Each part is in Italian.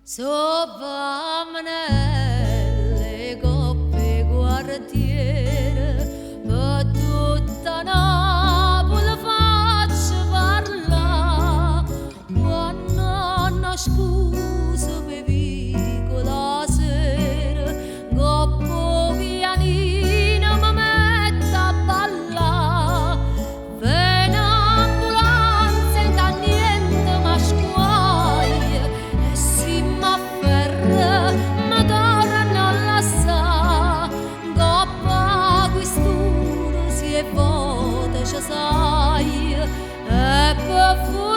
Sopra le coppe guardiere per tutta Napoli faccio parlare quando hanno scusa per vico la sera coppo pianino mi metto a ballare viene ambulanza e da niente mi squaglia e si m'afferra ma torna alla sa coppa quest'ora si è vota ci sai e per formalità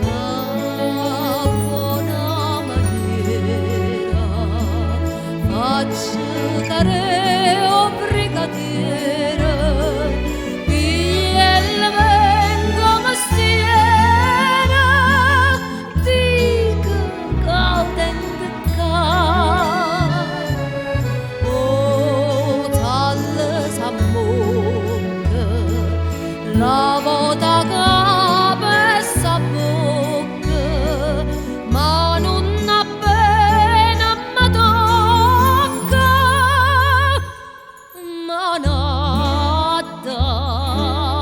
che buona maniera faccio careo brigadiere pigliel vengo mestiere dico cautente oh tal s'ammocca la vota capessa bocca ma non appena mi tocca manata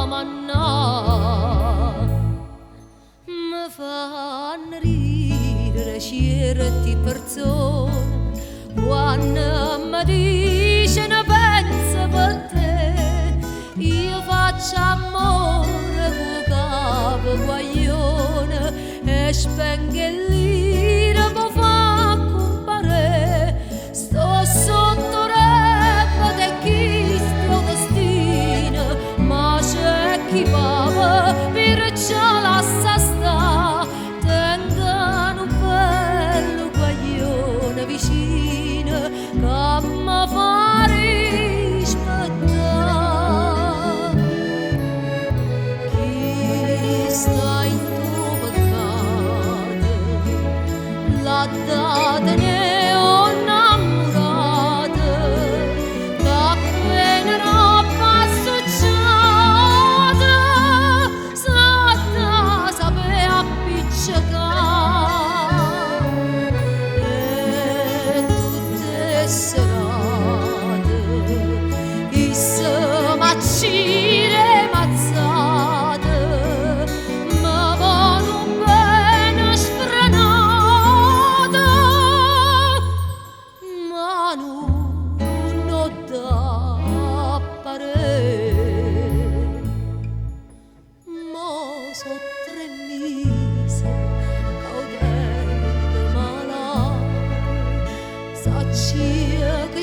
manna mi fanno ridere certe persone quando mi dicono pensa per te io faccio amore con capo guaglione e spengo l'ira per far compare sto sotto reppa di questo destino ma c'è chi va per ciò lascia sta tengono un bello guaglione vicino che mi fa rispettare chi sta in tuo peccato la data ne ho innamorata che appena roba associata stata sape appiccicare e tutte serate isse maccire mazzate ma voglio bene sfrenata ma non da parere mo so 3 mesi cautamente malata saccia che